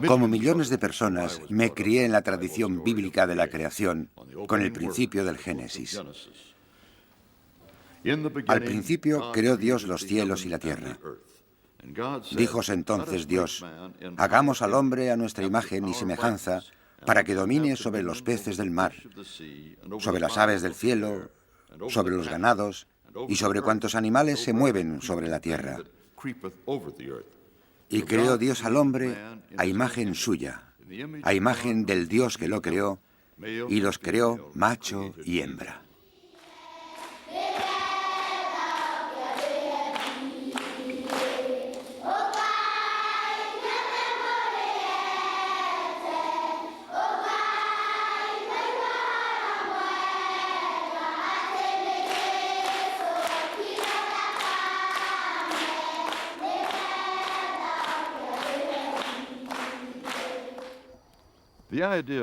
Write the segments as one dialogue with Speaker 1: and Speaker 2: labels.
Speaker 1: Como millones de personas, me crié en la tradición bíblica de la creación, con el principio del Génesis. Al principio creó Dios los cielos y la tierra. Díjose entonces Dios: hagamos al hombre a nuestra imagen y semejanza, para que domine sobre los peces del mar, sobre las aves del cielo, sobre los ganados y sobre cuantos animales se mueven sobre la tierra. Y creó Dios al hombre a imagen suya, a imagen del Dios que lo creó, y los creó macho y hembra.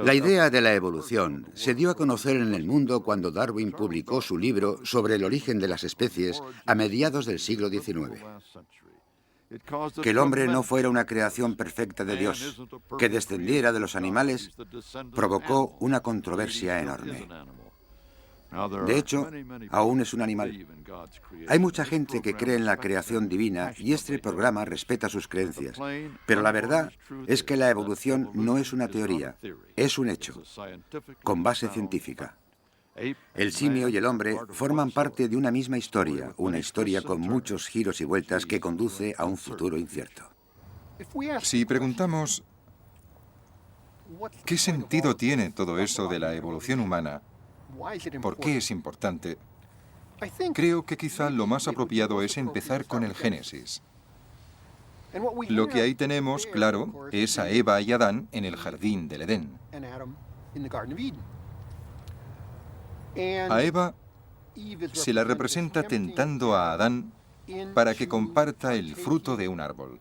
Speaker 1: La idea de la evolución se dio a conocer en el mundo cuando Darwin publicó su libro sobre el origen de las especies a mediados del siglo XIX. Que el hombre no fuera una creación perfecta de Dios, que descendiera de los animales, provocó una controversia enorme. De hecho, aún es un animal. Hay mucha gente que cree en la creación divina y este programa respeta sus creencias. Pero la verdad es que la evolución no es una teoría, es un hecho, con base científica. El simio y el hombre forman parte de una misma historia, una historia con muchos giros y vueltas que conduce a un futuro incierto.
Speaker 2: Si preguntamos, ¿qué sentido tiene todo eso de la evolución humana? ¿Por qué es importante? Creo que quizá lo más apropiado es empezar con el Génesis. Lo que ahí tenemos, claro, es a Eva y Adán en el jardín del Edén. A Eva se la representa tentando a Adán para que comparta el fruto de un árbol.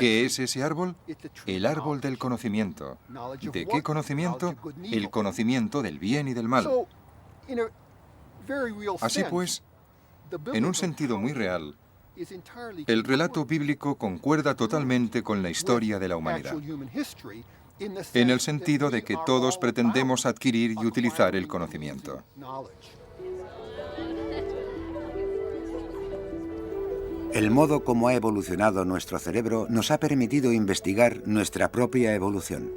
Speaker 2: ¿Qué es ese árbol? El árbol del conocimiento. ¿De qué conocimiento? El conocimiento del bien y del mal. Así pues, en un sentido muy real, el relato bíblico concuerda totalmente con la historia de la humanidad, en el sentido de que todos pretendemos adquirir y utilizar el conocimiento.
Speaker 1: El modo como ha evolucionado nuestro cerebro nos ha permitido investigar nuestra propia evolución.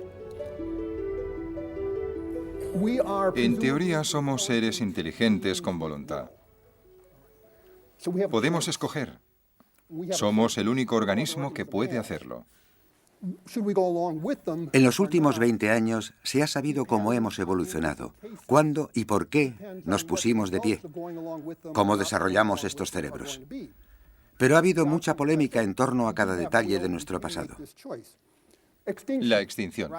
Speaker 2: En teoría somos seres inteligentes con voluntad. Podemos escoger. Somos el único organismo que puede hacerlo.
Speaker 1: En los últimos 20 años se ha sabido cómo hemos evolucionado, cuándo y por qué nos pusimos de pie, cómo desarrollamos estos cerebros. Pero ha habido mucha polémica en torno a cada detalle de nuestro pasado.
Speaker 2: La extinción.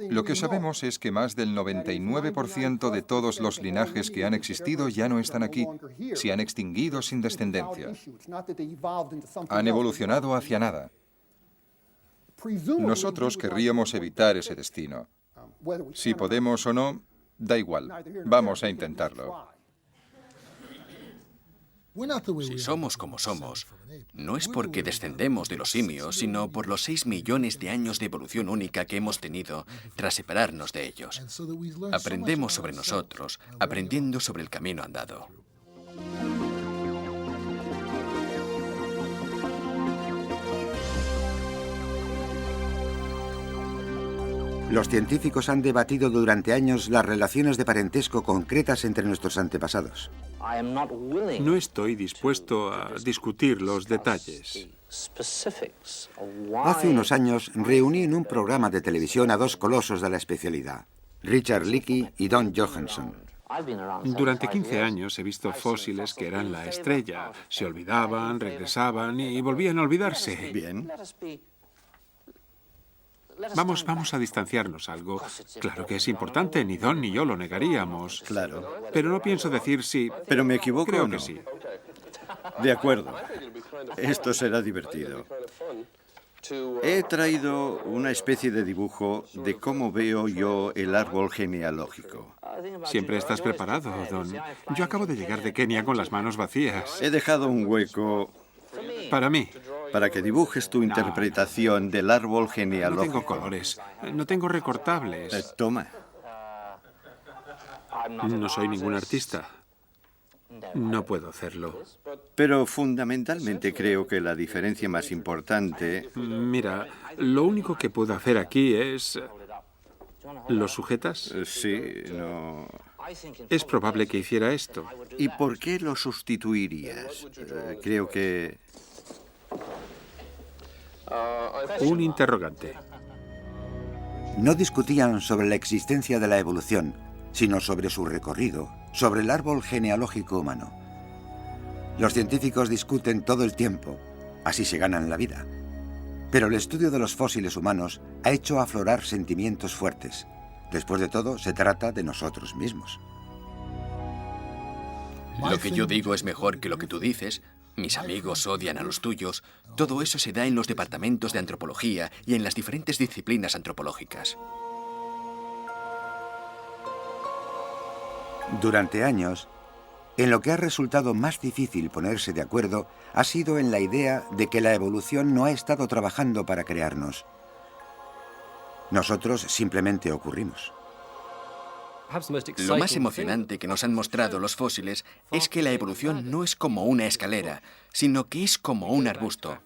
Speaker 2: Lo que sabemos es que más del 99% de todos los linajes que han existido ya no están aquí. Se han extinguido sin descendencia. Han evolucionado hacia nada. Nosotros querríamos evitar ese destino. Si podemos o no, da igual. Vamos a intentarlo.
Speaker 3: Si somos como somos, no es porque descendemos de los simios, sino por los 6 millones de años de evolución única que hemos tenido tras separarnos de ellos. Aprendemos sobre nosotros, aprendiendo sobre el camino andado.
Speaker 1: Los científicos han debatido durante años las relaciones de parentesco concretas entre nuestros antepasados.
Speaker 4: No estoy dispuesto a discutir los detalles.
Speaker 1: Hace unos años reuní en un programa de televisión a dos colosos de la especialidad, Richard Leakey y Don Johanson.
Speaker 4: Durante 15 años he visto fósiles que eran la estrella. Se olvidaban, regresaban y volvían a olvidarse.
Speaker 5: Bien.
Speaker 4: Vamos a distanciarnos algo. Claro que es importante, ni Don ni yo lo negaríamos.
Speaker 5: Claro.
Speaker 4: Pero no pienso decir si...
Speaker 5: ¿Pero me equivoco
Speaker 4: Creo
Speaker 5: o no?
Speaker 4: que sí.
Speaker 5: De acuerdo. Esto será divertido. He traído una especie de dibujo de cómo veo yo el árbol genealógico.
Speaker 4: Siempre estás preparado, Don. Yo acabo de llegar de Kenia con las manos vacías.
Speaker 5: He dejado un hueco
Speaker 4: Para mí.
Speaker 5: Para que dibujes tu interpretación del árbol
Speaker 4: No
Speaker 5: genealógico.
Speaker 4: tengo colores, no tengo recortables.
Speaker 5: Toma.
Speaker 4: No soy ningún artista. No puedo hacerlo.
Speaker 5: Pero fundamentalmente creo que la diferencia más importante...
Speaker 4: Mira, lo único que puedo hacer aquí es... ¿Lo sujetas?
Speaker 5: Sí, no...
Speaker 4: Es probable que hiciera esto.
Speaker 5: ¿Y por qué lo sustituirías? Creo que...
Speaker 4: Un interrogante.
Speaker 1: No discutían sobre la existencia de la evolución, sino sobre su recorrido, sobre el árbol genealógico humano. Los científicos discuten todo el tiempo, así se ganan la vida. Pero el estudio de los fósiles humanos ha hecho aflorar sentimientos fuertes. Después de todo, se trata de nosotros mismos.
Speaker 3: Lo que yo digo es mejor que lo que tú dices. Mis amigos odian a los tuyos. Todo eso se da en los departamentos de antropología y en las diferentes disciplinas antropológicas.
Speaker 1: Durante años, en lo que ha resultado más difícil ponerse de acuerdo ha sido en la idea de que la evolución no ha estado trabajando para crearnos. Nosotros simplemente ocurrimos.
Speaker 3: Lo más emocionante que nos han mostrado los fósiles es que la evolución no es como una escalera, sino que es como un arbusto.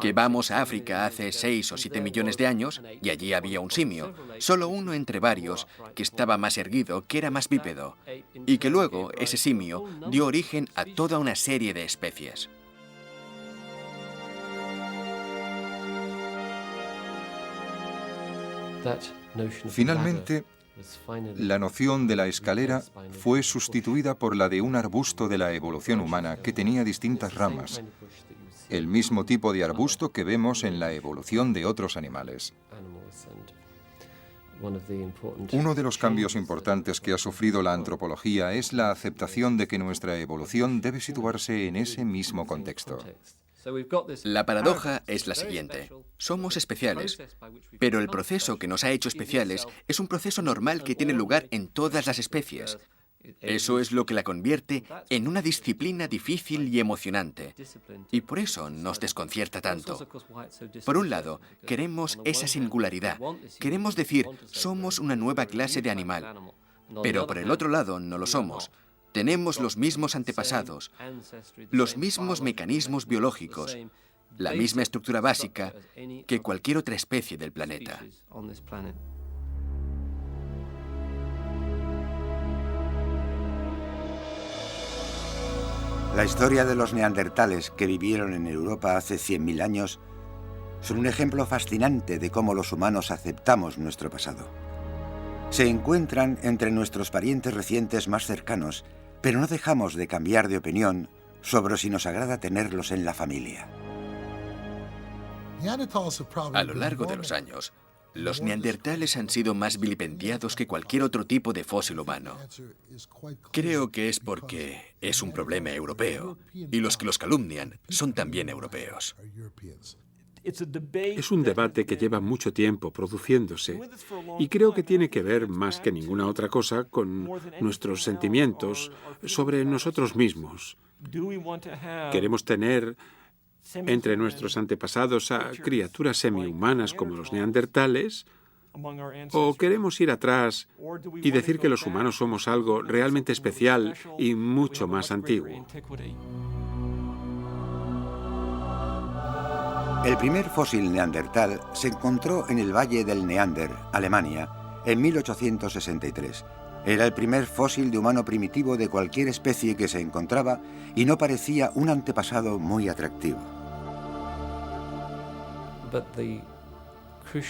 Speaker 3: Que vamos a África hace 6 o 7 millones de años y allí había un simio, solo uno entre varios, que estaba más erguido, que era más bípedo, y que luego ese simio dio origen a toda una serie de especies.
Speaker 2: Finalmente, la noción de la escalera fue sustituida por la de un arbusto de la evolución humana que tenía distintas ramas, el mismo tipo de arbusto que vemos en la evolución de otros animales. Uno de los cambios importantes que ha sufrido la antropología es la aceptación de que nuestra evolución debe situarse en ese mismo contexto.
Speaker 3: La paradoja es la siguiente. Somos especiales, pero el proceso que nos ha hecho especiales es un proceso normal que tiene lugar en todas las especies. Eso es lo que la convierte en una disciplina difícil y emocionante. Y por eso nos desconcierta tanto. Por un lado, queremos esa singularidad. Queremos decir, somos una nueva clase de animal. Pero por el otro lado, no lo somos. Tenemos los mismos antepasados, los mismos mecanismos biológicos, la misma estructura básica que cualquier otra especie del planeta.
Speaker 1: La historia de los neandertales que vivieron en Europa hace 100.000 años son un ejemplo fascinante de cómo los humanos aceptamos nuestro pasado. Se encuentran entre nuestros parientes recientes más cercanos, pero no dejamos de cambiar de opinión sobre si nos agrada tenerlos en la familia.
Speaker 3: A lo largo de los años, los neandertales han sido más vilipendiados que cualquier otro tipo de fósil humano. Creo que es porque es un problema europeo, y los que los calumnian son también europeos.
Speaker 4: Es un debate que lleva mucho tiempo produciéndose y creo que tiene que ver más que ninguna otra cosa con nuestros sentimientos sobre nosotros mismos. ¿Queremos tener entre nuestros antepasados a criaturas semi-humanas como los neandertales? ¿O queremos ir atrás y decir que los humanos somos algo realmente especial y mucho más antiguo?
Speaker 1: El primer fósil neandertal se encontró en el Valle del Neander, Alemania, en 1863. Era el primer fósil de humano primitivo de cualquier especie que se encontraba y no parecía un antepasado muy atractivo.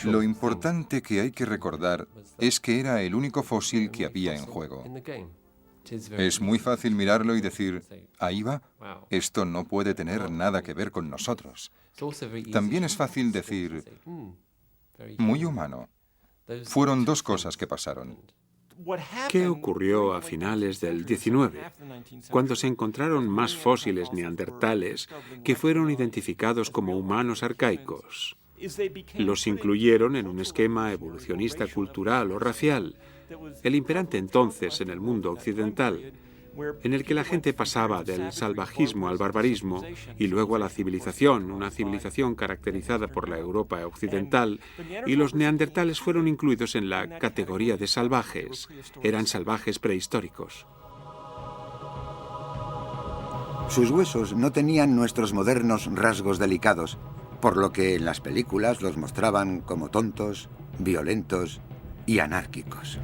Speaker 2: Lo importante que hay que recordar es que era el único fósil que había en juego. Es muy fácil mirarlo y decir, ahí va, esto no puede tener nada que ver con nosotros. También es fácil decir, muy humano. Fueron dos cosas que pasaron.
Speaker 4: ¿Qué ocurrió a finales del XIX, cuando se encontraron más fósiles neandertales que fueron identificados como humanos arcaicos? Los incluyeron en un esquema evolucionista cultural o racial, el imperante entonces en el mundo occidental, en el que la gente pasaba del salvajismo al barbarismo y luego a la civilización, una civilización caracterizada por la Europa occidental, y los neandertales fueron incluidos en la categoría de salvajes. Eran salvajes prehistóricos.
Speaker 1: Sus huesos no tenían nuestros modernos rasgos delicados, por lo que en las películas los mostraban como tontos, violentos y anárquicos.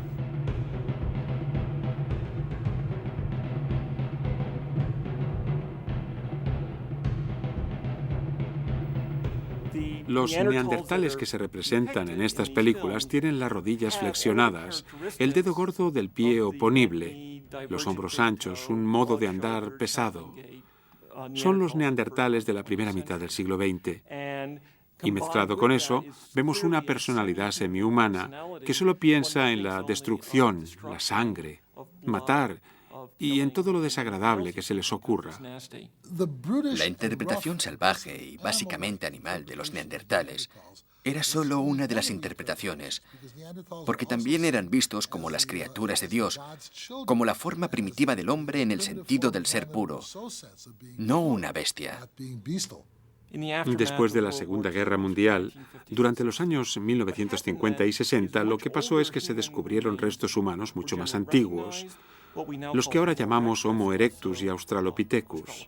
Speaker 4: Los neandertales que se representan en estas películas tienen las rodillas flexionadas, el dedo gordo del pie oponible, los hombros anchos, un modo de andar pesado. Son los neandertales de la primera mitad del siglo XX. Y mezclado con eso, vemos una personalidad semihumana que solo piensa en la destrucción, la sangre, matar y en todo lo desagradable que se les ocurra.
Speaker 3: La interpretación salvaje y básicamente animal de los neandertales era solo una de las interpretaciones, porque también eran vistos como las criaturas de Dios, como la forma primitiva del hombre en el sentido del ser puro, no una bestia.
Speaker 4: Después de la Segunda Guerra Mundial, durante los años 1950 y 60, lo que pasó es que se descubrieron restos humanos mucho más antiguos, los que ahora llamamos Homo erectus y Australopithecus.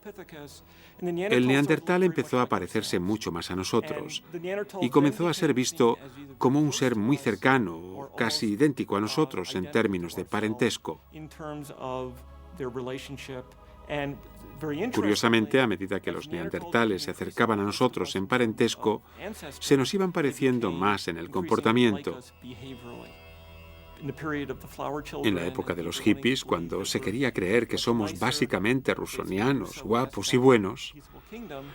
Speaker 4: El neandertal empezó a parecerse mucho más a nosotros y comenzó a ser visto como un ser muy cercano, casi idéntico a nosotros en términos de parentesco. Curiosamente, a medida que los neandertales se acercaban a nosotros en parentesco, se nos iban pareciendo más en el comportamiento. En la época de los hippies, cuando se quería creer que somos básicamente rusonianos, guapos y buenos,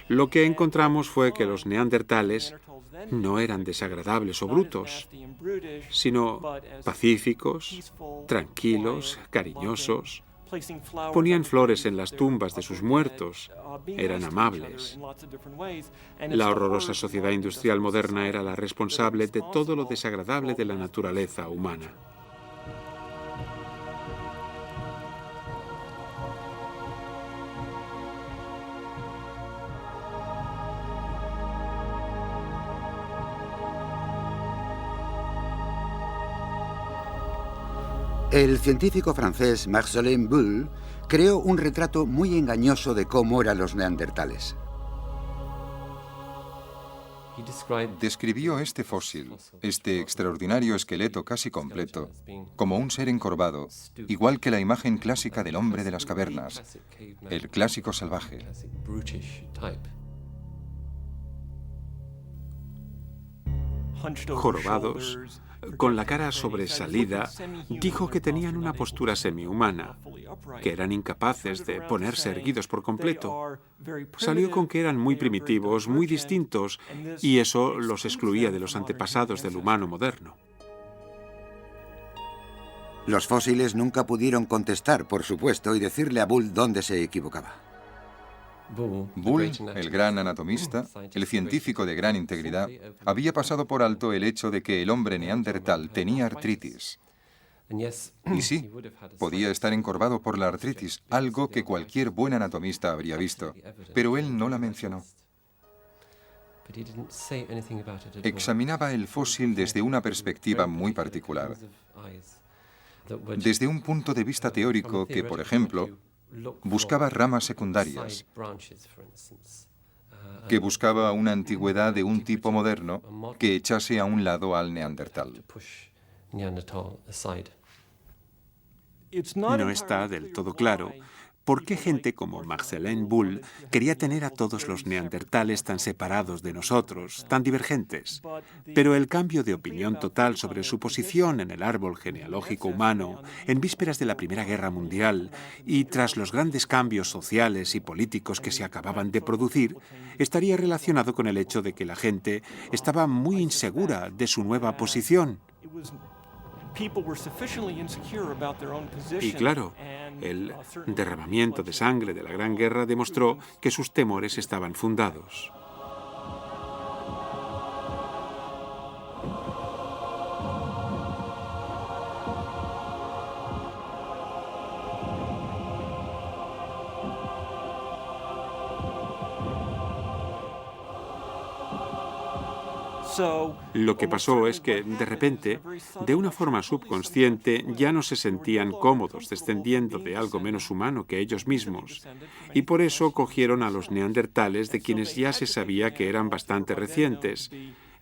Speaker 4: lo que encontramos fue que los neandertales no eran desagradables o brutos, sino pacíficos, tranquilos, cariñosos. Ponían flores en las tumbas de sus muertos, eran amables. La horrorosa sociedad industrial moderna era la responsable de todo lo desagradable de la naturaleza humana.
Speaker 1: El científico francés Marcellin Bull creó un retrato muy engañoso de cómo eran los neandertales.
Speaker 2: Describió este fósil, este extraordinario esqueleto casi completo, como un ser encorvado, igual que la imagen clásica del hombre de las cavernas, el clásico salvaje.
Speaker 4: Jorobados, con la cara sobresalida, dijo que tenían una postura semihumana, que eran incapaces de ponerse erguidos por completo. Salió con que eran muy primitivos, muy distintos, y eso los excluía de los antepasados del humano moderno.
Speaker 1: Los fósiles nunca pudieron contestar, por supuesto, y decirle a Bull dónde se equivocaba.
Speaker 2: Bull, el gran anatomista, el científico de gran integridad, había pasado por alto el hecho de que el hombre neandertal tenía artritis. Y sí, podía estar encorvado por la artritis, algo que cualquier buen anatomista habría visto, pero él no la mencionó. Examinaba el fósil desde una perspectiva muy particular. Desde un punto de vista teórico que, por ejemplo, buscaba ramas secundarias, que buscaba una antigüedad de un tipo moderno que echase a un lado al neandertal.
Speaker 4: No está del todo claro por qué gente como Marcellin Bull quería tener a todos los neandertales tan separados de nosotros, tan divergentes. Pero el cambio de opinión total sobre su posición en el árbol genealógico humano, en vísperas de la Primera Guerra Mundial y tras los grandes cambios sociales y políticos que se acababan de producir, estaría relacionado con el hecho de que la gente estaba muy insegura de su nueva posición. Y claro, el derramamiento de sangre de la Gran Guerra demostró que sus temores estaban fundados. Lo que pasó es que, de repente, de una forma subconsciente, ya no se sentían cómodos descendiendo de algo menos humano que ellos mismos, y por eso cogieron a los neandertales, de quienes ya se sabía que eran bastante recientes,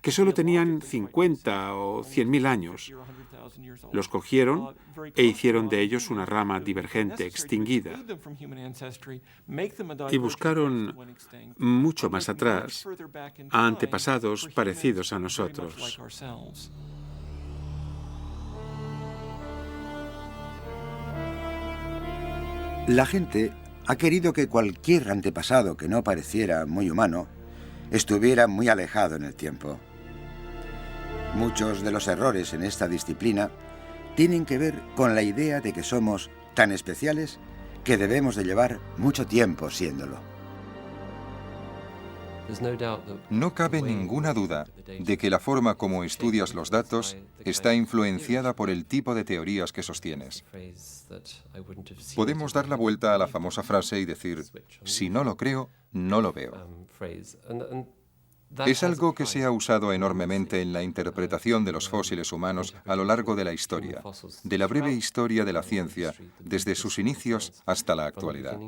Speaker 4: que solo tenían 50 o 100.000 años. Los cogieron e hicieron de ellos una rama divergente extinguida. Y buscaron mucho más atrás a antepasados parecidos a nosotros.
Speaker 1: La gente ha querido que cualquier antepasado que no pareciera muy humano estuviera muy alejado en el tiempo. Muchos de los errores en esta disciplina tienen que ver con la idea de que somos tan especiales que debemos de llevar mucho tiempo siéndolo.
Speaker 2: No cabe ninguna duda de que la forma como estudias los datos está influenciada por el tipo de teorías que sostienes. Podemos dar la vuelta a la famosa frase y decir, si no lo creo, no lo veo. Es algo que se ha usado enormemente en la interpretación de los fósiles humanos a lo largo de la historia, de la breve historia de la ciencia, desde sus inicios hasta la actualidad.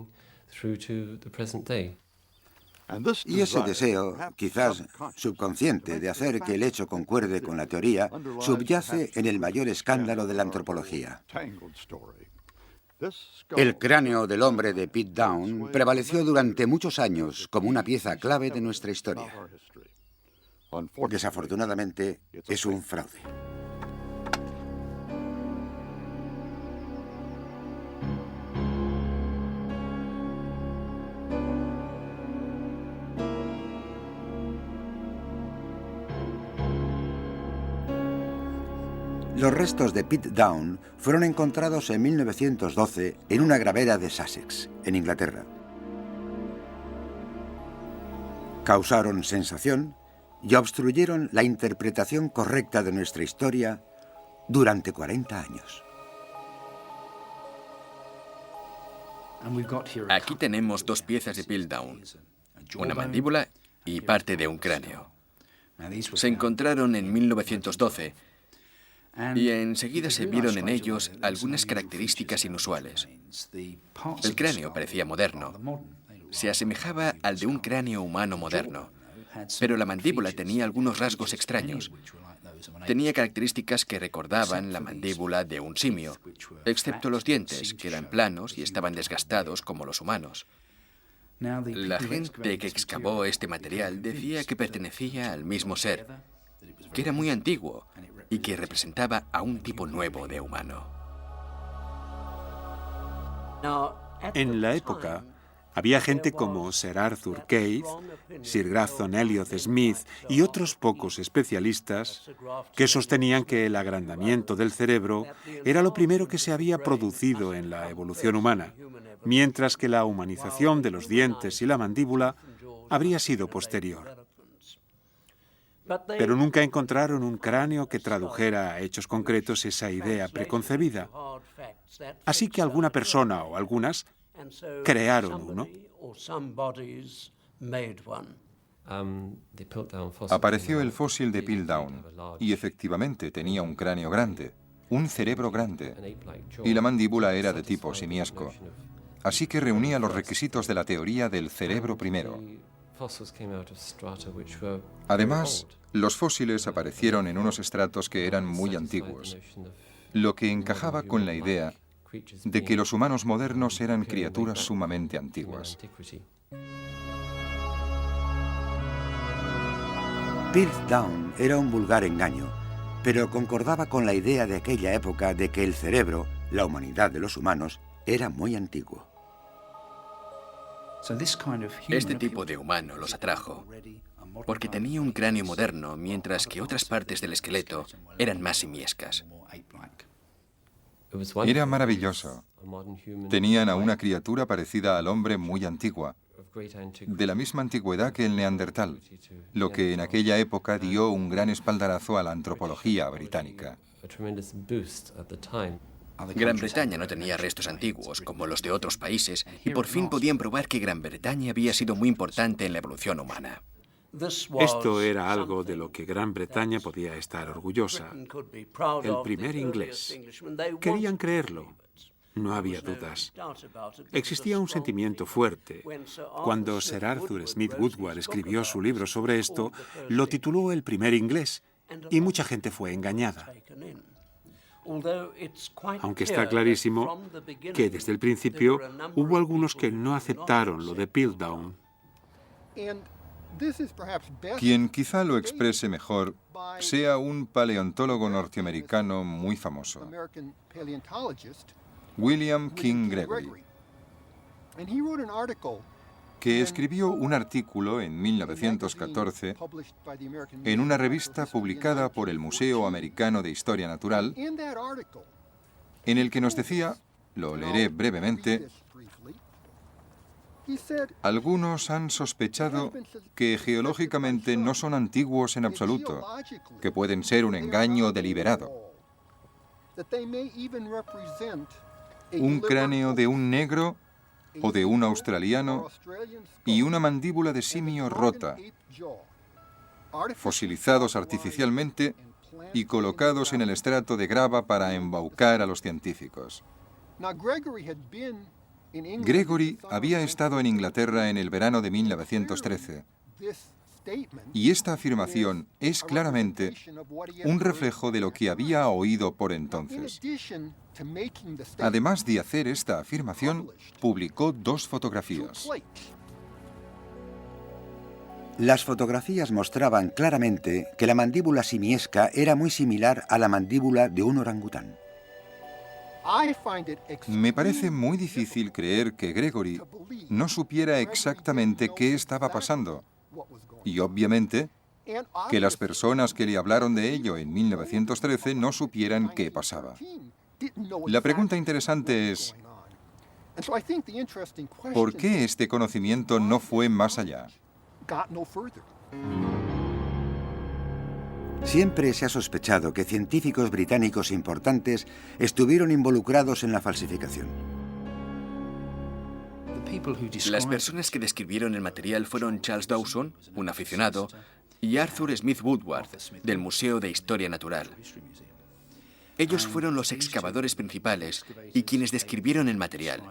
Speaker 1: Y ese deseo, quizás subconsciente, de hacer que el hecho concuerde con la teoría, subyace en el mayor escándalo de la antropología. El cráneo del hombre de Pete Down prevaleció durante muchos años como una pieza clave de nuestra historia. Desafortunadamente, es un fraude. Los restos de Pete Down fueron encontrados en 1912 en una gravera de Sussex, en Inglaterra. Causaron sensación y obstruyeron la interpretación correcta de nuestra historia durante 40 años.
Speaker 3: Aquí tenemos dos piezas de Piltdown, una mandíbula y parte de un cráneo. Se encontraron en 1912 y enseguida se vieron en ellos algunas características inusuales. El cráneo parecía moderno, se asemejaba al de un cráneo humano moderno, pero la mandíbula tenía algunos rasgos extraños. Tenía características que recordaban la mandíbula de un simio, excepto los dientes, que eran planos y estaban desgastados como los humanos. La gente que excavó este material decía que pertenecía al mismo ser, que era muy antiguo y que representaba a un tipo nuevo de humano.
Speaker 4: En la época, había gente como Sir Arthur Keith, Sir Grafton Elliot Smith y otros pocos especialistas que sostenían que el agrandamiento del cerebro era lo primero que se había producido en la evolución humana, mientras que la humanización de los dientes y la mandíbula habría sido posterior. Pero nunca encontraron un cráneo que tradujera a hechos concretos esa idea preconcebida. Así que alguna persona o algunas crearon uno.
Speaker 2: Apareció el fósil de Piltdown y efectivamente tenía un cráneo grande, un cerebro grande, y la mandíbula era de tipo simiesco. Así que reunía los requisitos de la teoría del cerebro primero. Además, los fósiles aparecieron en unos estratos que eran muy antiguos, lo que encajaba con la idea de que los humanos modernos eran criaturas sumamente antiguas.
Speaker 1: Piltdown era un vulgar engaño, pero concordaba con la idea de aquella época de que el cerebro, la humanidad de los humanos, era muy antiguo.
Speaker 3: Este tipo de humano los atrajo porque tenía un cráneo moderno, mientras que otras partes del esqueleto eran más simiescas.
Speaker 2: Era maravilloso. Tenían a una criatura parecida al hombre muy antigua, de la misma antigüedad que el neandertal, lo que en aquella época dio un gran espaldarazo a la antropología británica.
Speaker 3: Gran Bretaña no tenía restos antiguos como los de otros países y por fin podían probar que Gran Bretaña había sido muy importante en la evolución humana.
Speaker 4: Esto era algo de lo que Gran Bretaña podía estar orgullosa. El primer inglés. Querían creerlo. No había dudas. Existía un sentimiento fuerte. Cuando Sir Arthur Smith Woodward escribió su libro sobre esto, lo tituló El primer inglés, y mucha gente fue engañada. Aunque está clarísimo que desde el principio hubo algunos que no aceptaron lo de Piltdown.
Speaker 2: Quien quizá lo exprese mejor sea un paleontólogo norteamericano muy famoso, William King Gregory, que escribió un artículo en 1914 en una revista publicada por el Museo Americano de Historia Natural, en el que nos decía, lo leeré brevemente: algunos han sospechado que geológicamente no son antiguos en absoluto, que pueden ser un engaño deliberado. Un cráneo de un negro o de un australiano y una mandíbula de simio rota, fosilizados artificialmente y colocados en el estrato de grava para embaucar a los científicos. Gregory había estado en Inglaterra en el verano de 1913, y esta afirmación es claramente un reflejo de lo que había oído por entonces. Además de hacer esta afirmación, publicó 2 fotografías.
Speaker 1: Las fotografías mostraban claramente que la mandíbula simiesca era muy similar a la mandíbula de un orangután.
Speaker 2: Me parece muy difícil creer que Gregory no supiera exactamente qué estaba pasando. Y obviamente, que las personas que le hablaron de ello en 1913 no supieran qué pasaba. La pregunta interesante es, ¿por qué este conocimiento no fue más allá?
Speaker 1: Siempre se ha sospechado que científicos británicos importantes estuvieron involucrados en la falsificación.
Speaker 3: Las personas que describieron el material fueron Charles Dawson, un aficionado, y Arthur Smith Woodward, del Museo de Historia Natural. Ellos fueron los excavadores principales y quienes describieron el material.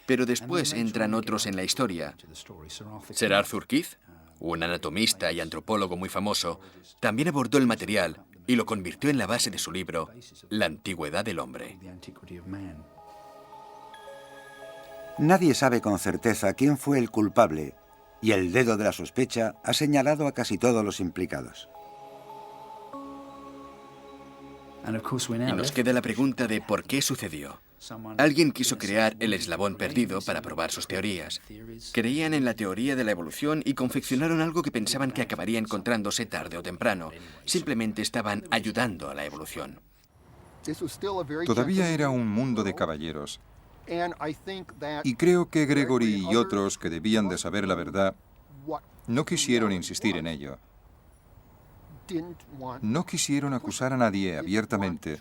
Speaker 3: Pero después entran otros en la historia. Sir Arthur Keith, un anatomista y antropólogo muy famoso, también abordó el material y lo convirtió en la base de su libro, La Antigüedad del Hombre.
Speaker 1: Nadie sabe con certeza quién fue el culpable, y el dedo de la sospecha ha señalado a casi todos los implicados.
Speaker 3: Y nos queda la pregunta de por qué sucedió. Alguien quiso crear el eslabón perdido para probar sus teorías. Creían en la teoría de la evolución y confeccionaron algo que pensaban que acabaría encontrándose tarde o temprano. Simplemente estaban ayudando a la evolución.
Speaker 2: Todavía era un mundo de caballeros. Y creo que Gregory y otros que debían de saber la verdad no quisieron insistir en ello. No quisieron acusar a nadie abiertamente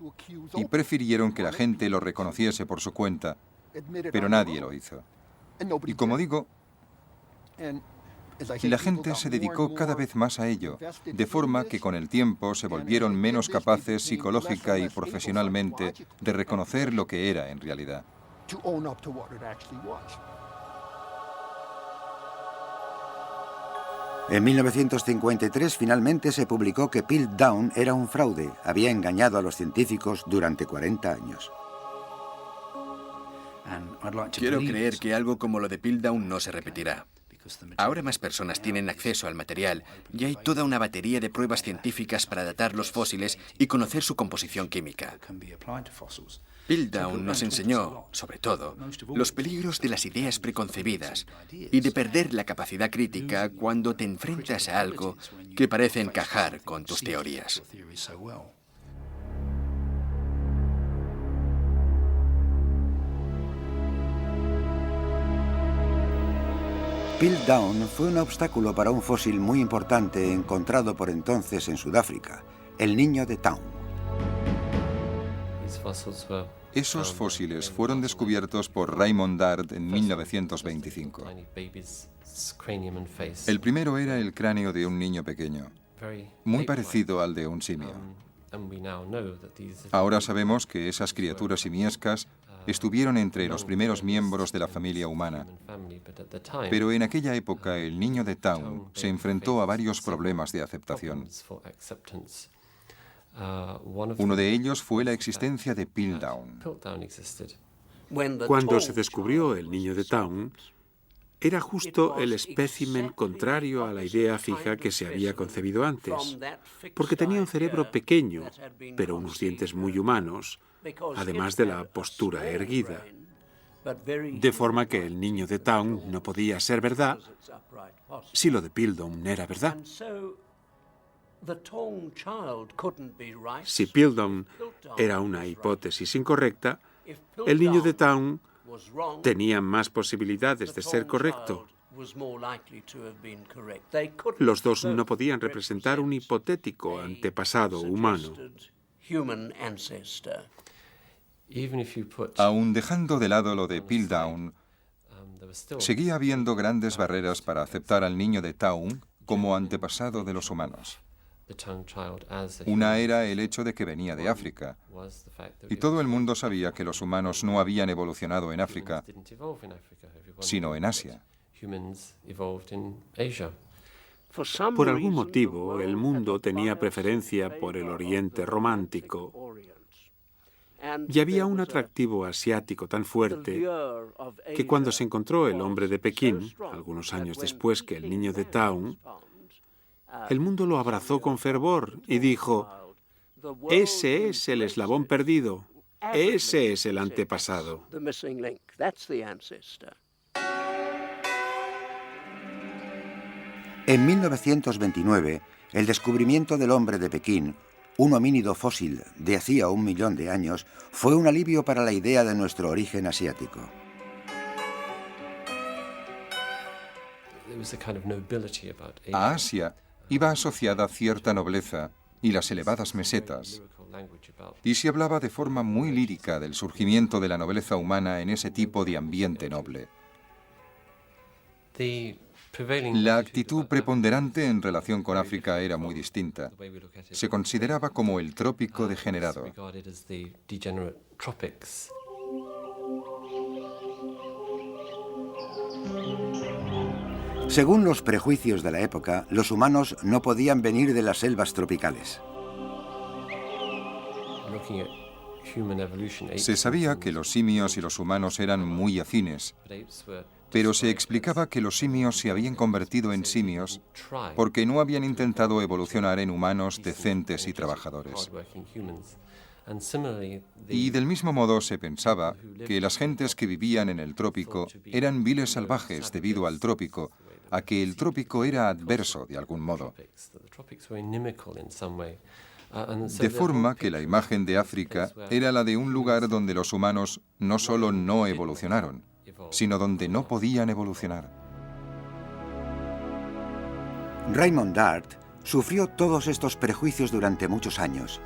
Speaker 2: y prefirieron que la gente lo reconociese por su cuenta, pero nadie lo hizo. Y como digo, la gente se dedicó cada vez más a ello, de forma que con el tiempo se volvieron menos capaces psicológica y profesionalmente de reconocer lo que era en realidad.
Speaker 1: En 1953 finalmente se publicó que Piltdown era un fraude, había engañado a los científicos durante 40 años.
Speaker 3: Quiero creer que algo como lo de Piltdown no se repetirá. Ahora más personas tienen acceso al material y hay toda una batería de pruebas científicas para datar los fósiles y conocer su composición química. Piltdown nos enseñó, sobre todo, los peligros de las ideas preconcebidas y de perder la capacidad crítica cuando te enfrentas a algo que parece encajar con tus teorías.
Speaker 1: Piltdown fue un obstáculo para un fósil muy importante encontrado por entonces en Sudáfrica, el niño de Town.
Speaker 2: Esos fósiles fueron descubiertos por Raymond Dart en 1925. El primero era el cráneo de un niño pequeño, muy parecido al de un simio. Ahora sabemos que esas criaturas simiescas estuvieron entre los primeros miembros de la familia humana, pero en aquella época el niño de Town se enfrentó a varios problemas de aceptación. Uno de ellos fue la existencia de Piltdown.
Speaker 4: Cuando se descubrió el niño de Town, era justo el espécimen contrario a la idea fija que se había concebido antes, porque tenía un cerebro pequeño, pero unos dientes muy humanos, además de la postura erguida. De forma que el niño de Town no podía ser verdad si lo de Piltdown era verdad. Si Piltdown era una hipótesis incorrecta, el niño de Town tenía más posibilidades de ser correcto. Los dos no podían representar un hipotético antepasado humano.
Speaker 2: Aun dejando de lado lo de Piltdown, seguía habiendo grandes barreras para aceptar al niño de Town como antepasado de los humanos. Una era el hecho de que venía de África, y todo el mundo sabía que los humanos no habían evolucionado en África, sino en Asia.
Speaker 4: Por algún motivo, el mundo tenía preferencia por el Oriente romántico, y había un atractivo asiático tan fuerte que cuando se encontró el hombre de Pekín, algunos años después que el niño de Town, el mundo lo abrazó con fervor y dijo: ese es el eslabón perdido, ese es el antepasado.
Speaker 1: En 1929, el descubrimiento del hombre de Pekín, un homínido fósil de hacía 1 millón de años, fue un alivio para la idea de nuestro origen asiático.
Speaker 2: A Asia iba asociada cierta nobleza y las elevadas mesetas, y se hablaba de forma muy lírica del surgimiento de la nobleza humana en ese tipo de ambiente noble. La actitud preponderante en relación con África era muy distinta. Se consideraba como el trópico degenerado.
Speaker 1: Según los prejuicios de la época, los humanos no podían venir de las selvas tropicales.
Speaker 2: Se sabía que los simios y los humanos eran muy afines, pero se explicaba que los simios se habían convertido en simios porque no habían intentado evolucionar en humanos decentes y trabajadores. Y del mismo modo se pensaba que las gentes que vivían en el trópico eran viles salvajes debido al trópico, a que el trópico era adverso de algún modo. De forma que la imagen de África era la de un lugar donde los humanos no solo no evolucionaron, sino donde no podían evolucionar.
Speaker 1: Raymond Dart sufrió todos estos prejuicios durante muchos años.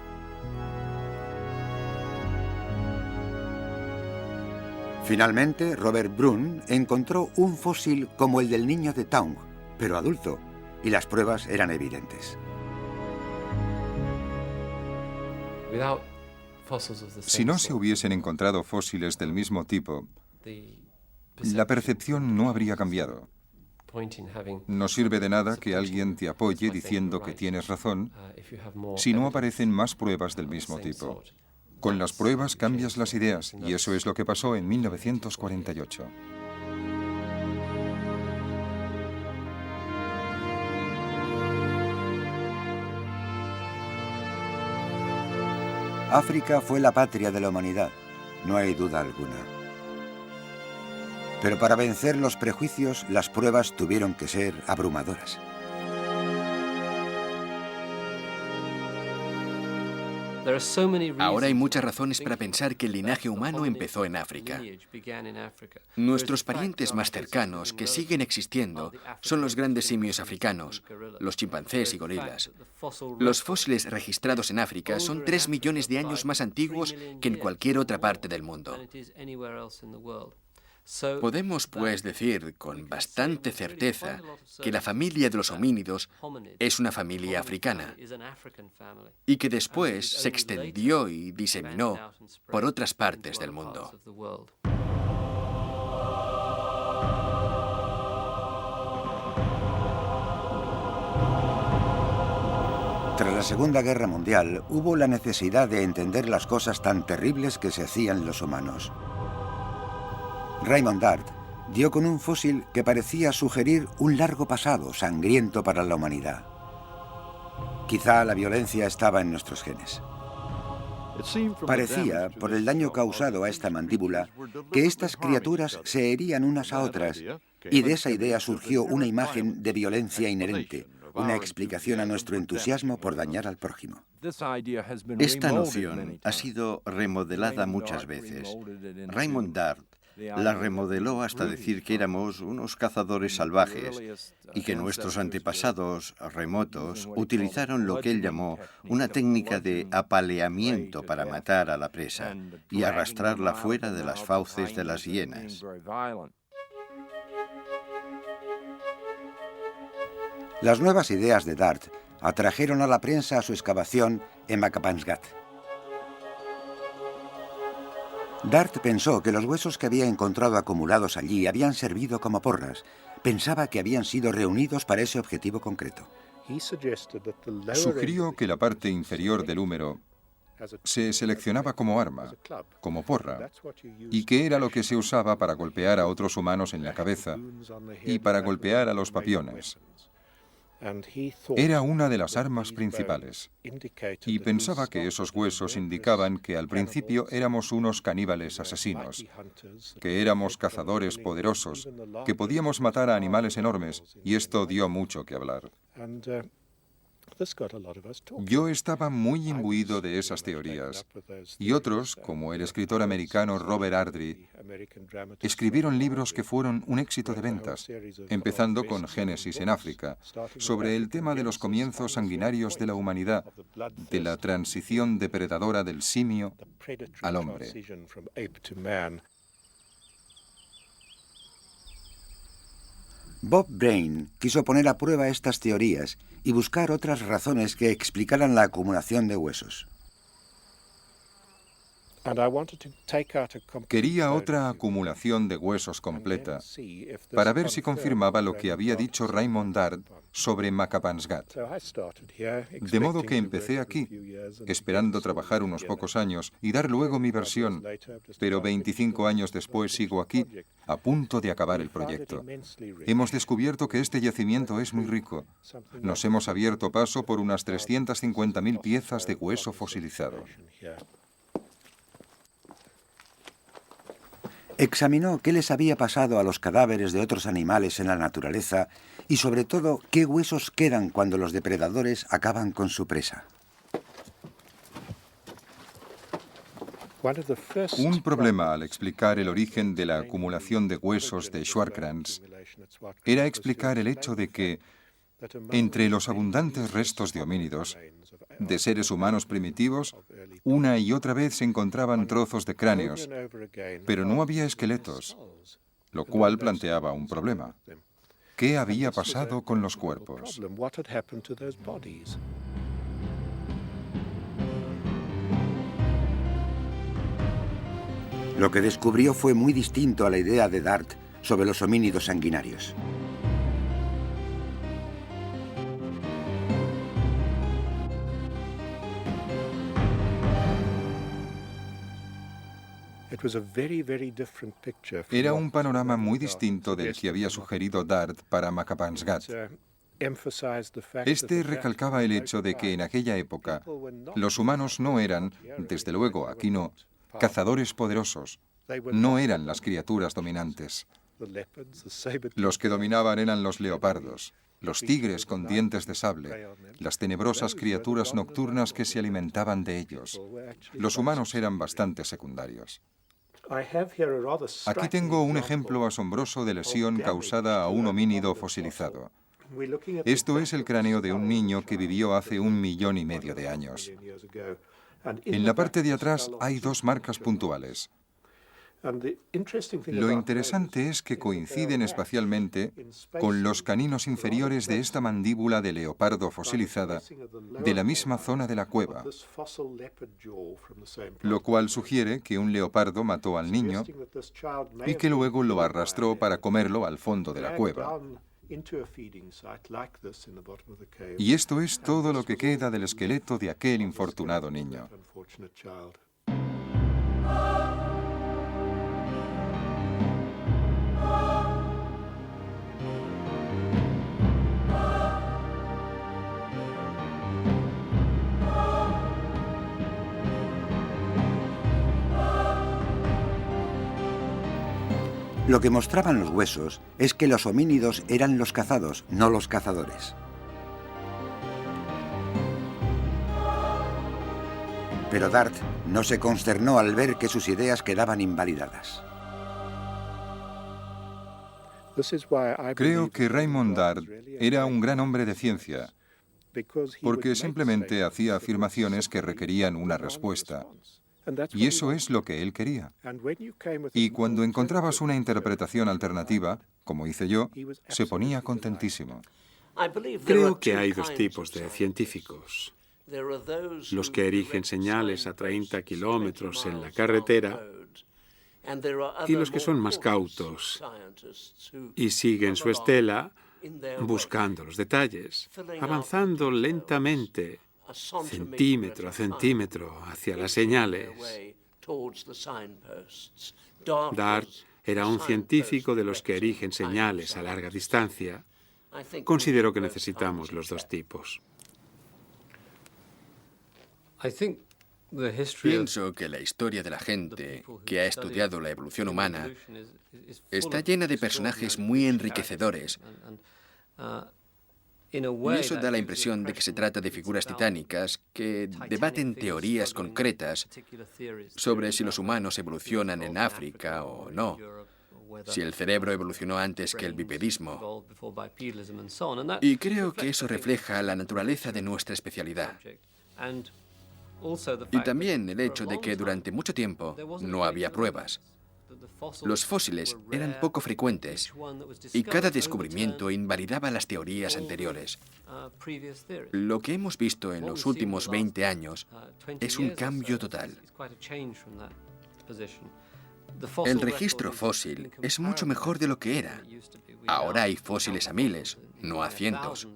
Speaker 1: Finalmente, Robert Brun encontró un fósil como el del niño de Town, pero adulto, y las pruebas eran evidentes.
Speaker 2: Si no se hubiesen encontrado fósiles del mismo tipo, la percepción no habría cambiado. No sirve de nada que alguien te apoye diciendo que tienes razón si no aparecen más pruebas del mismo tipo. Con las pruebas cambias las ideas, y eso es lo que pasó en 1948.
Speaker 1: África fue la patria de la humanidad, no hay duda alguna. Pero para vencer los prejuicios, las pruebas tuvieron que ser abrumadoras.
Speaker 3: Ahora hay muchas razones para pensar que el linaje humano empezó en África. Nuestros parientes más cercanos que siguen existiendo son los grandes simios africanos, los chimpancés y gorilas. Los fósiles registrados en África son 3 millones de años más antiguos que en cualquier otra parte del mundo. Podemos, pues, decir con bastante certeza que la familia de los homínidos es una familia africana y que después se extendió y diseminó por otras partes del mundo.
Speaker 1: Tras la Segunda Guerra Mundial, hubo la necesidad de entender las cosas tan terribles que se hacían los humanos. Raymond Dart dio con un fósil que parecía sugerir un largo pasado sangriento para la humanidad. Quizá la violencia estaba en nuestros genes. Parecía, por el daño causado a esta mandíbula, que estas criaturas se herían unas a otras, y de esa idea surgió una imagen de violencia inherente, una explicación a nuestro entusiasmo por dañar al prójimo.
Speaker 5: Esta noción ha sido remodelada muchas veces. Raymond Dart la remodeló hasta decir que éramos unos cazadores salvajes y que nuestros antepasados remotos utilizaron lo que él llamó una técnica de apaleamiento para matar a la presa y arrastrarla fuera de las fauces de las hienas.
Speaker 1: Las nuevas ideas de Dart atrajeron a la prensa a su excavación en Makapansgat. Dart pensó que los huesos que había encontrado acumulados allí habían servido como porras. Pensaba que habían sido reunidos para ese objetivo concreto.
Speaker 2: Sugirió que la parte inferior del húmero se seleccionaba como arma, como porra, y que era lo que se usaba para golpear a otros humanos en la cabeza y para golpear a los papiones. Era una de las armas principales, y pensaba que esos huesos indicaban que al principio éramos unos caníbales asesinos, que éramos cazadores poderosos, que podíamos matar a animales enormes, y esto dio mucho que hablar. Yo estaba muy imbuido de esas teorías, y otros, como el escritor americano Robert Ardrey, escribieron libros que fueron un éxito de ventas, empezando con Génesis en África, sobre el tema de los comienzos sanguinarios de la humanidad, de la transición depredadora del simio al hombre.
Speaker 1: Bob Brain quiso poner a prueba estas teorías y buscar otras razones que explicaran la acumulación de huesos.
Speaker 2: Quería otra acumulación de huesos completa para ver si confirmaba lo que había dicho Raymond Dart sobre Makapansgat. De modo que empecé aquí, esperando trabajar unos pocos años y dar luego mi versión, pero 25 años después sigo aquí, a punto de acabar el proyecto. Hemos descubierto que este yacimiento es muy rico. Nos hemos abierto paso por unas 350.000 piezas de hueso fosilizado.
Speaker 1: Examinó qué les había pasado a los cadáveres de otros animales en la naturaleza y, sobre todo, qué huesos quedan cuando los depredadores acaban con su presa.
Speaker 2: Un problema al explicar el origen de la acumulación de huesos de Schwarckrantz era explicar el hecho de que, entre los abundantes restos de homínidos, de seres humanos primitivos, una y otra vez se encontraban trozos de cráneos, pero no había esqueletos, lo cual planteaba un problema. ¿Qué había pasado con los cuerpos?
Speaker 1: Lo que descubrió fue muy distinto a la idea de Dart sobre los homínidos sanguinarios.
Speaker 2: Era un panorama muy distinto del que había sugerido Dart para Makapansgat. Este recalcaba el hecho de que en aquella época los humanos no eran, desde luego aquí no, cazadores poderosos. No eran las criaturas dominantes. Los que dominaban eran los leopardos. los tigres con dientes de sable, las tenebrosas criaturas nocturnas que se alimentaban de ellos. Los humanos eran bastante secundarios. Aquí tengo un ejemplo asombroso de lesión causada a un homínido fosilizado. Esto es el cráneo de un niño que vivió hace 1,5 millones de años. En la parte de atrás hay 2 marcas puntuales. Lo interesante es que coinciden espacialmente con los caninos inferiores de esta mandíbula de leopardo fosilizada de la misma zona de la cueva, lo cual sugiere que un leopardo mató al niño y que luego lo arrastró para comerlo al fondo de la cueva. Y esto es todo lo que queda del esqueleto de aquel infortunado niño.
Speaker 1: Lo que mostraban los huesos es que los homínidos eran los cazados, no los cazadores. Pero Dart no se consternó al ver que sus ideas quedaban invalidadas.
Speaker 2: Creo que Raymond Dart era un gran hombre de ciencia, porque simplemente hacía afirmaciones que requerían una respuesta. Y eso es lo que él quería. Y cuando encontrabas una interpretación alternativa, como hice yo, se ponía contentísimo.
Speaker 4: Creo que hay 2 tipos de científicos. Los que erigen señales a 30 kilómetros en la carretera y los que son más cautos y siguen su estela buscando los detalles, avanzando lentamente, centímetro a centímetro, hacia las señales. Dart era un científico de los que erigen señales a larga distancia. Considero que necesitamos los 2 tipos.
Speaker 3: Pienso que la historia de la gente que ha estudiado la evolución humana está llena de personajes muy enriquecedores. Y eso da la impresión de que se trata de figuras titánicas que debaten teorías concretas sobre si los humanos evolucionan en África o no, si el cerebro evolucionó antes que el bipedismo. Y creo que eso refleja la naturaleza de nuestra especialidad. Y también el hecho de que durante mucho tiempo no había pruebas. Los fósiles eran poco frecuentes y cada descubrimiento invalidaba las teorías anteriores. Lo que hemos visto en los últimos 20 años es un cambio total. El registro fósil es mucho mejor de lo que era. Ahora hay fósiles a miles, no a cientos.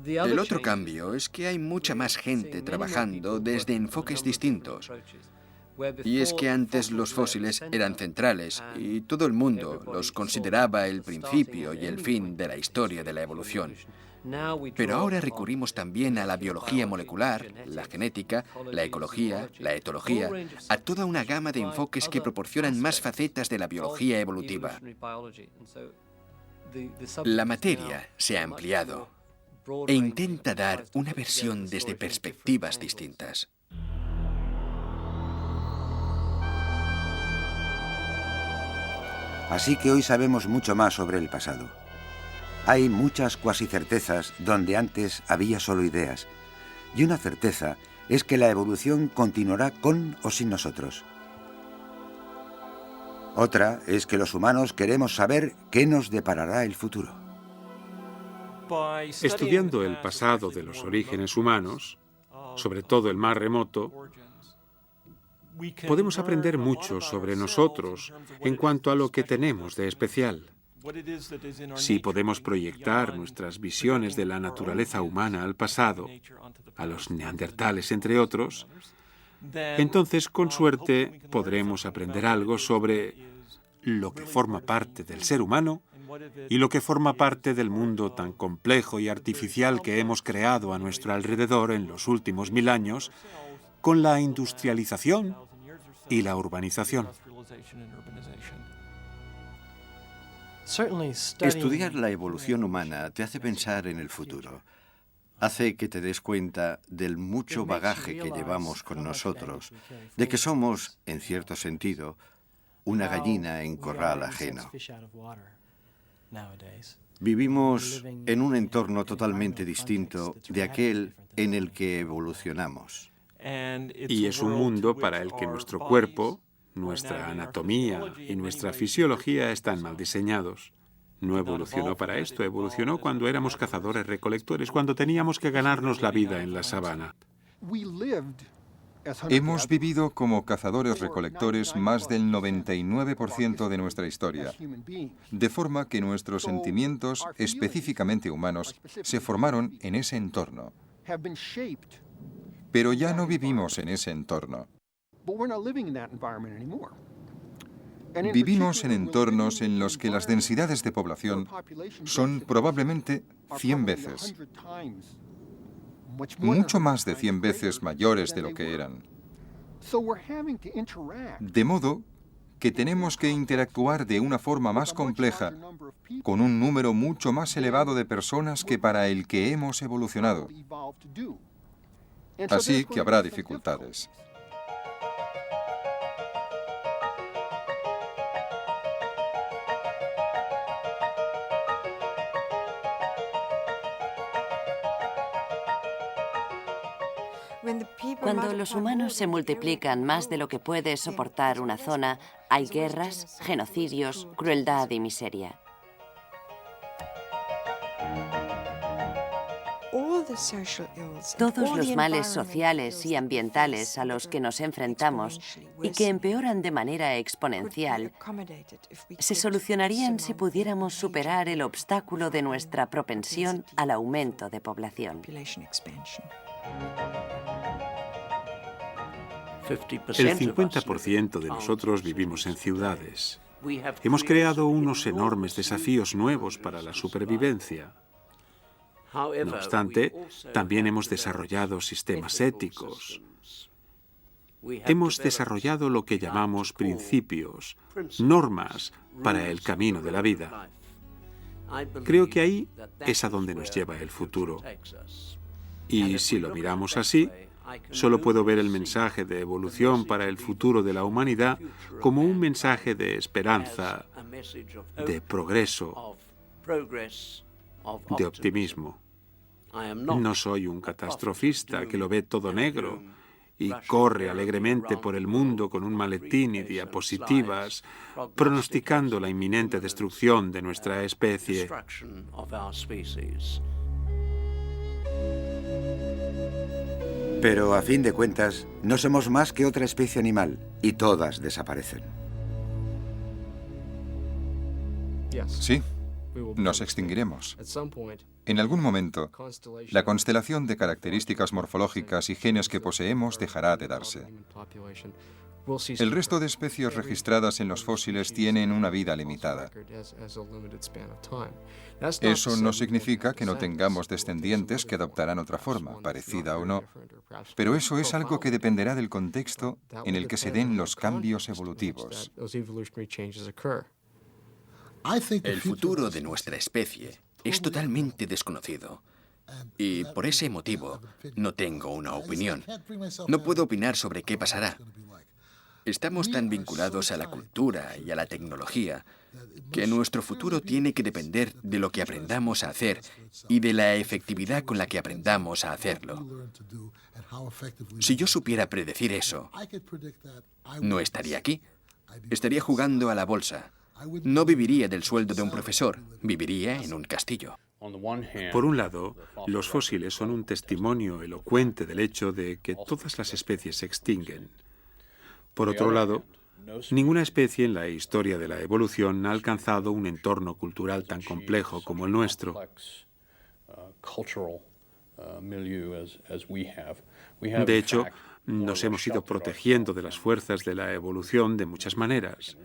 Speaker 3: El otro cambio es que hay mucha más gente trabajando desde enfoques distintos. Y es que antes los fósiles eran centrales y todo el mundo los consideraba el principio y el fin de la historia de la evolución. Pero ahora recurrimos también a la biología molecular, la genética, la ecología, la etología, a toda una gama de enfoques que proporcionan más facetas de la biología evolutiva. La materia se ha ampliado e intenta dar una versión desde perspectivas distintas.
Speaker 1: Así que hoy sabemos mucho más sobre el pasado. Hay muchas cuasi certezas donde antes había solo ideas. Y una certeza es que la evolución continuará con o sin nosotros. Otra es que los humanos queremos saber qué nos deparará el futuro.
Speaker 4: Estudiando el pasado de los orígenes humanos, sobre todo el más remoto, podemos aprender mucho sobre nosotros en cuanto a lo que tenemos de especial. Si podemos proyectar nuestras visiones de la naturaleza humana al pasado, a los neandertales entre otros, entonces con suerte podremos aprender algo sobre lo que forma parte del ser humano y lo que forma parte del mundo tan complejo y artificial que hemos creado a nuestro alrededor en los últimos 1000 años con la
Speaker 5: Estudiar la evolución humana te hace pensar en el futuro. Hace que te des cuenta del mucho bagaje que llevamos con nosotros, de que somos, en cierto sentido, una gallina en corral ajeno. Vivimos en un entorno totalmente distinto de aquel en el que evolucionamos.
Speaker 4: Y es un mundo para el que nuestro cuerpo, nuestra anatomía y nuestra fisiología están mal diseñados. No evolucionó para esto, evolucionó cuando éramos cazadores-recolectores, cuando teníamos que ganarnos la vida en la sabana.
Speaker 2: Hemos vivido como cazadores-recolectores más del 99% de nuestra historia, de forma que nuestros sentimientos, específicamente humanos, se formaron en ese entorno. Pero ya no vivimos en ese entorno. Vivimos en entornos en los que las densidades de población son probablemente 100 veces, mucho más de 100 veces mayores de lo que eran. De modo que tenemos que interactuar de una forma más compleja con un número mucho más elevado de personas que para el que hemos evolucionado. Así que habrá dificultades.
Speaker 6: Cuando los humanos se multiplican más de lo que puede soportar una zona, hay guerras, genocidios, crueldad y miseria. Todos los males sociales y ambientales a los que nos enfrentamos y que empeoran de manera exponencial se solucionarían si pudiéramos superar el obstáculo de nuestra propensión al aumento de población.
Speaker 4: El 50% de nosotros vivimos en ciudades. Hemos creado unos enormes desafíos nuevos para la supervivencia. No obstante, también hemos desarrollado sistemas éticos. Hemos desarrollado lo que llamamos principios, normas para el camino de la vida. Creo que ahí es a donde nos lleva el futuro. Y si lo miramos así, solo puedo ver el mensaje de evolución para el futuro de la humanidad como un mensaje de esperanza, de progreso, de optimismo. No soy un catastrofista que lo ve todo negro y corre alegremente por el mundo con un maletín y diapositivas, pronosticando la inminente destrucción de nuestra especie.
Speaker 1: Pero a fin de cuentas, no somos más que otra especie animal y todas desaparecen.
Speaker 2: Sí, nos extinguiremos. En algún momento, la constelación de características morfológicas y genes que poseemos dejará de darse. El resto de especies registradas en los fósiles tienen una vida limitada. Eso no significa que no tengamos descendientes que adoptarán otra forma, parecida o no, pero eso es algo que dependerá del contexto en el que se den los cambios evolutivos.
Speaker 3: El futuro de nuestra especie es totalmente desconocido. Y por ese motivo no tengo una opinión. No puedo opinar sobre qué pasará. Estamos tan vinculados a la cultura y a la tecnología que nuestro futuro tiene que depender de lo que aprendamos a hacer y de la efectividad con la que aprendamos a hacerlo. Si yo supiera predecir eso, no estaría aquí. Estaría jugando a la bolsa. No viviría del sueldo de un profesor. Viviría en un castillo.
Speaker 4: Por un lado, los fósiles son un testimonio elocuente del hecho de que todas las especies se extinguen. Por otro lado, ninguna especie en la historia de la evolución ha alcanzado un entorno cultural tan complejo como el nuestro. De hecho, nos hemos ido protegiendo de las fuerzas de la evolución de muchas maneras,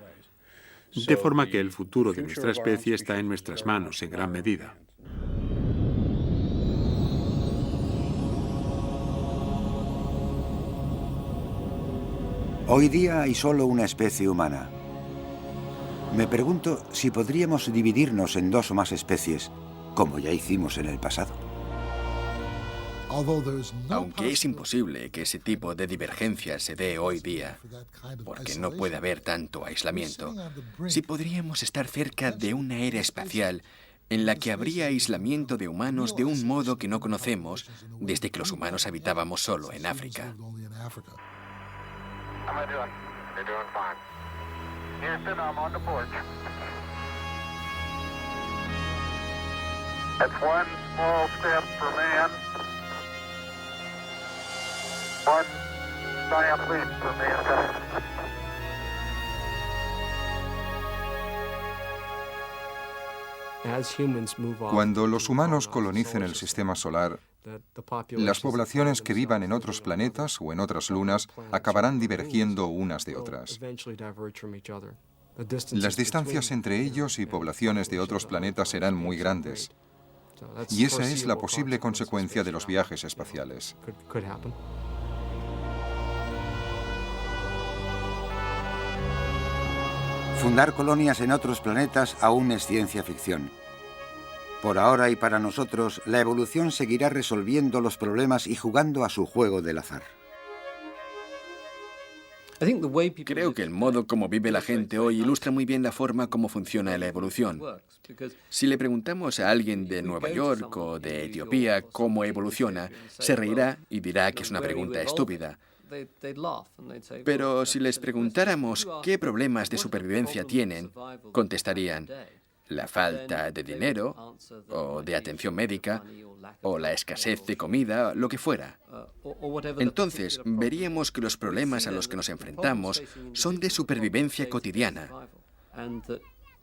Speaker 4: de forma que el futuro de nuestra especie está en nuestras manos en gran medida.
Speaker 1: Hoy día hay solo una especie humana. Me pregunto si podríamos dividirnos en 2 o más especies, como ya hicimos en el pasado.
Speaker 3: Aunque es imposible que ese tipo de divergencia se dé hoy día, porque no puede haber tanto aislamiento, sí podríamos estar cerca de una era espacial en la que habría aislamiento de humanos de un modo que no conocemos desde que los humanos habitábamos solo en África.
Speaker 7: That's one small step for man, one giant leap for mankind.
Speaker 2: Cuando los humanos colonicen el sistema solar, las poblaciones que vivan en otros planetas o en otras lunas acabarán divergiendo unas de otras. Las distancias entre ellos y poblaciones de otros planetas serán muy grandes. Y esa es la posible consecuencia de los viajes espaciales.
Speaker 1: Fundar colonias en otros planetas aún es ciencia ficción. Por ahora y para nosotros, la evolución seguirá resolviendo los problemas y jugando a su juego del azar.
Speaker 3: Creo que el modo como vive la gente hoy ilustra muy bien la forma como funciona la evolución. Si le preguntamos a alguien de Nueva York o de Etiopía cómo evoluciona, se reirá y dirá que es una pregunta estúpida. Pero si les preguntáramos qué problemas de supervivencia tienen, contestarían la falta de dinero, o de atención médica, o la escasez de comida, lo que fuera. Entonces, veríamos que los problemas a los que nos enfrentamos son de supervivencia cotidiana.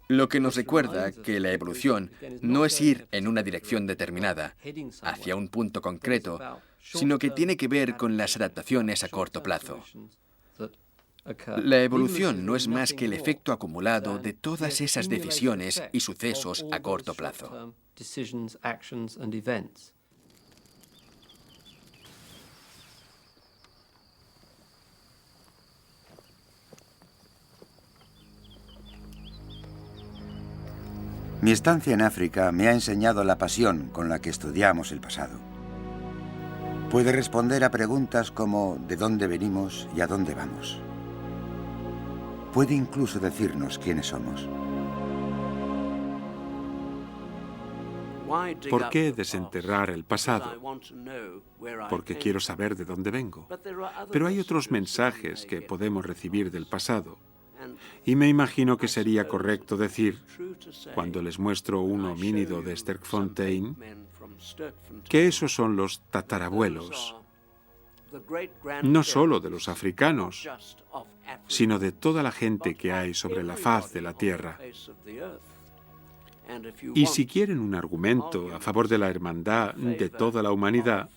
Speaker 3: Lo que nos recuerda que la evolución no es ir en una dirección determinada, hacia un punto concreto, sino que tiene que ver con las adaptaciones a corto plazo. La evolución no es más que el efecto acumulado de todas esas decisiones y sucesos a corto plazo.
Speaker 1: Mi estancia en África me ha enseñado la pasión con la que estudiamos el pasado. Puede responder a preguntas como ¿de dónde venimos y a dónde vamos? Puede incluso decirnos quiénes somos.
Speaker 4: ¿Por qué desenterrar el pasado? Porque quiero saber de dónde vengo. Pero hay otros mensajes que podemos recibir del pasado. Y me imagino que sería correcto decir, cuando les muestro un homínido de Sterkfontein, que esos son los tatarabuelos, no solo de los africanos, sino de toda la gente que hay sobre la faz de la Tierra. Y si quieren un argumento a favor de la hermandad de toda la humanidad,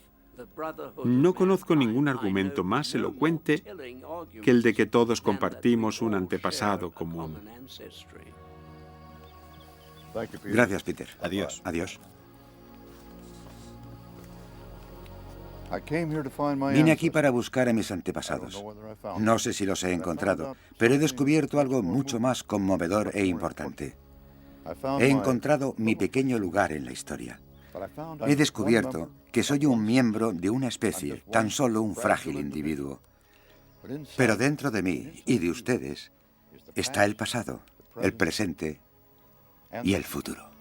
Speaker 4: no conozco ningún argumento más elocuente que el de que todos compartimos un antepasado común.
Speaker 1: Gracias, Peter.
Speaker 5: Adiós.
Speaker 1: Adiós. Vine aquí para buscar a mis antepasados. No sé si los he encontrado, pero he descubierto algo mucho más conmovedor e importante. He encontrado mi pequeño lugar en la historia. He descubierto que soy un miembro de una especie, tan solo un frágil individuo. Pero dentro de mí y de ustedes está el pasado, el presente y el futuro.